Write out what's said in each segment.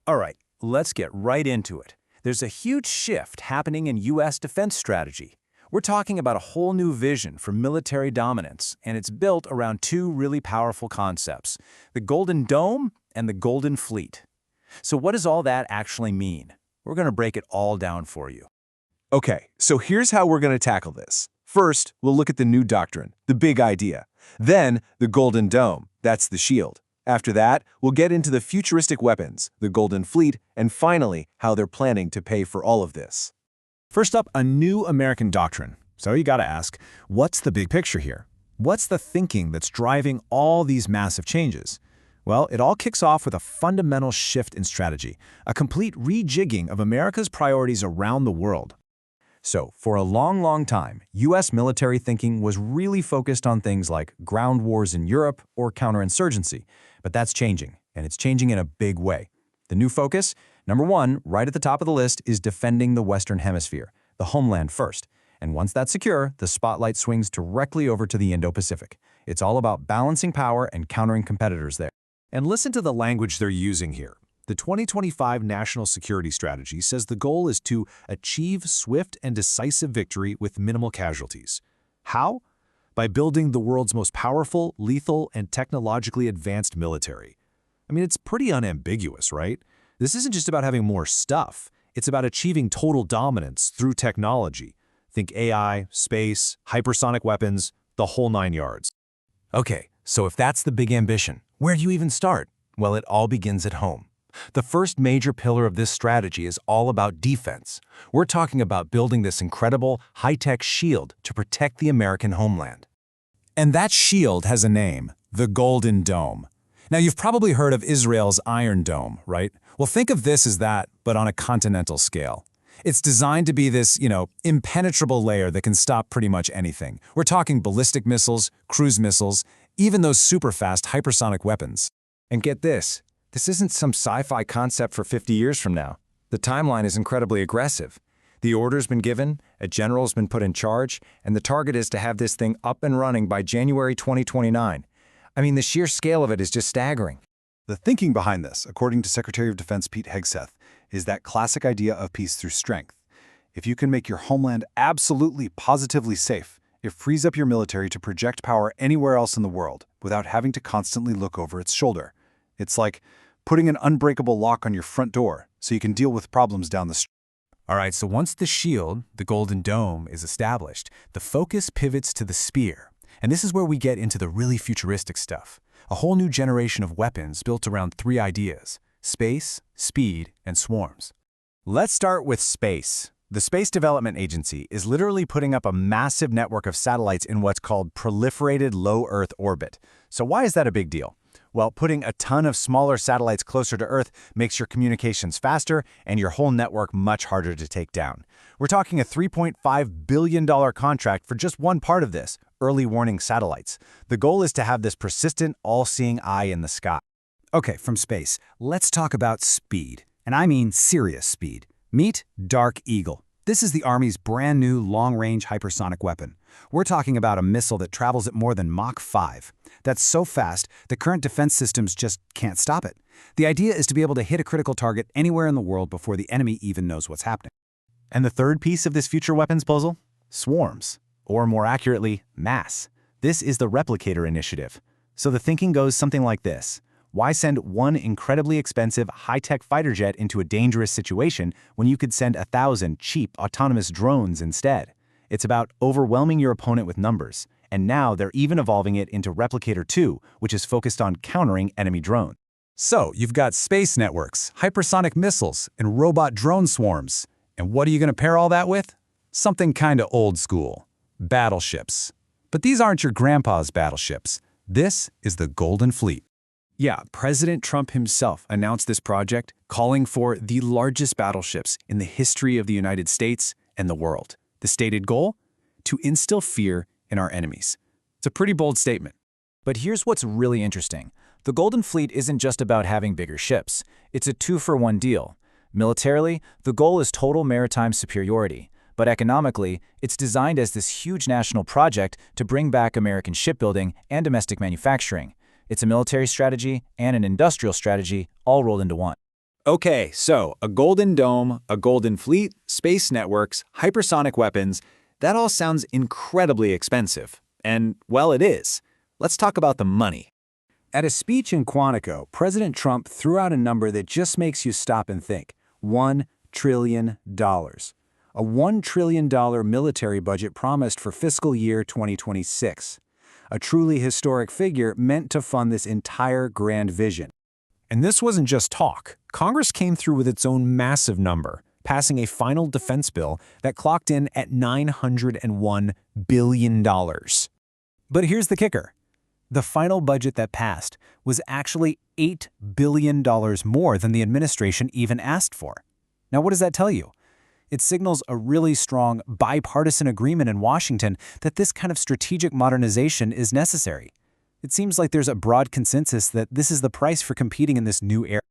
All right, let's get right into it. There's a huge shift happening in U.S. defense strategy. We're talking about a whole new vision for military dominance, and it's built around two really powerful concepts, the Golden Dome and the Golden Fleet. So what does all that actually mean? We're going to break it all down for you. Okay, so here's how we're going to tackle this. First, we'll look at the new doctrine, the big idea. Then, the Golden Dome, that's the shield. After that, we'll get into the futuristic weapons, the Golden Fleet, and finally, how they're planning to pay for all of this. First up, a new American doctrine. So you gotta ask, what's the big picture here? What's the thinking that's driving all these massive changes? Well, it all kicks off with a fundamental shift in strategy, a complete rejigging of America's priorities around the world. So, for a long time, U.S. military thinking was really focused on things like ground wars in Europe or counterinsurgency. But that's changing, and it's changing in a big way. The new focus, number one, right at the top of the list, is defending the Western Hemisphere, the homeland first. And once that's secure, the spotlight swings directly over to the Indo-Pacific. It's all about balancing power and countering competitors there. And listen to the language they're using here. The 2025 National Security Strategy says the goal is to achieve swift and decisive victory with minimal casualties. How? By building the world's most powerful, lethal, and technologically advanced military. I mean, it's pretty unambiguous, right? This isn't just about having more stuff. It's about achieving total dominance through technology. Think AI, space, hypersonic weapons, the whole 9 yards. Okay, so if that's the big ambition, where do you even start? Well, it all begins at home. The first major pillar of this strategy is all about defense. We're talking about building this incredible, high-tech shield to protect the American homeland. And that shield has a name, the Golden Dome. Now, you've probably heard of Israel's Iron Dome, right? Well, think of this as that, but on a continental scale. It's designed to be this, impenetrable layer that can stop pretty much anything. We're talking ballistic missiles, cruise missiles, even those super-fast hypersonic weapons. And get this. This isn't some sci-fi concept for 50 years from now. The timeline is incredibly aggressive. The order's been given, a general's been put in charge, and the target is to have this thing up and running by January 2029. I mean, the sheer scale of it is just staggering. The thinking behind this, according to Secretary of Defense Pete Hegseth, is that classic idea of peace through strength. If you can make your homeland absolutely, positively safe, it frees up your military to project power anywhere else in the world without having to constantly look over its shoulder. It's like putting an unbreakable lock on your front door so you can deal with problems down the street. All right, so once the shield, the Golden Dome, is established, the focus pivots to the spear. And this is where we get into the really futuristic stuff. A whole new generation of weapons built around three ideas: space, speed, and swarms. Let's start with space. The Space Development Agency is literally putting up a massive network of satellites in what's called proliferated low Earth orbit. So why is that a big deal? Well, putting a ton of smaller satellites closer to Earth makes your communications faster and your whole network much harder to take down. We're talking a $3.5 billion contract for just one part of this, early warning satellites. The goal is to have this persistent, all-seeing eye in the sky. Okay, from space, let's talk about speed. And I mean serious speed. Meet Dark Eagle. This is the Army's brand new long-range hypersonic weapon. We're talking about a missile that travels at more than Mach 5. That's so fast, the current defense systems just can't stop it. The idea is to be able to hit a critical target anywhere in the world before the enemy even knows what's happening. And the third piece of this future weapons puzzle? Swarms. Or more accurately, mass. This is the Replicator initiative. So the thinking goes something like this. Why send one incredibly expensive, high-tech fighter jet into a dangerous situation when you could send 1,000 cheap, autonomous drones instead? It's about overwhelming your opponent with numbers. And now they're even evolving it into Replicator 2, which is focused on countering enemy drones. So you've got space networks, hypersonic missiles, and robot drone swarms. And what are you going to pair all that with? Something kinda old school. Battleships. But these aren't your grandpa's battleships. This is the Golden Fleet. Yeah, President Trump himself announced this project, calling for the largest battleships in the history of the United States and the world. The stated goal? To instill fear in our enemies. It's a pretty bold statement. But here's what's really interesting. The Golden Fleet isn't just about having bigger ships. It's a two-for-one deal. Militarily, the goal is total maritime superiority. But economically, it's designed as this huge national project to bring back American shipbuilding and domestic manufacturing. It's a military strategy and an industrial strategy all rolled into one. Okay, so a golden dome, a golden fleet, space networks, hypersonic weapons, that all sounds incredibly expensive. And, well, it is. Let's talk about the money. At a speech in Quantico, President Trump threw out a number that just makes you stop and think. $1 trillion. A $1 trillion military budget promised for fiscal year 2026. A truly historic figure meant to fund this entire grand vision. And this wasn't just talk. Congress came through with its own massive number, passing a final defense bill that clocked in at $901 billion. But here's the kicker. The final budget that passed was actually $8 billion more than the administration even asked for. Now, what does that tell you? It signals a really strong bipartisan agreement in Washington that this kind of strategic modernization is necessary. It seems like there's a broad consensus that this is the price for competing in this new era.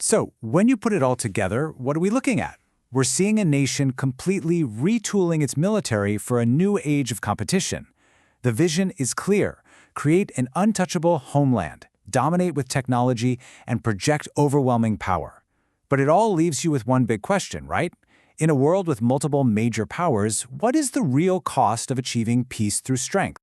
So, when you put it all together, what are we looking at? We're seeing a nation completely retooling its military for a new age of competition. The vision is clear. Create an untouchable homeland, dominate with technology, and project overwhelming power. But it all leaves you with one big question, right? In a world with multiple major powers, what is the real cost of achieving peace through strength?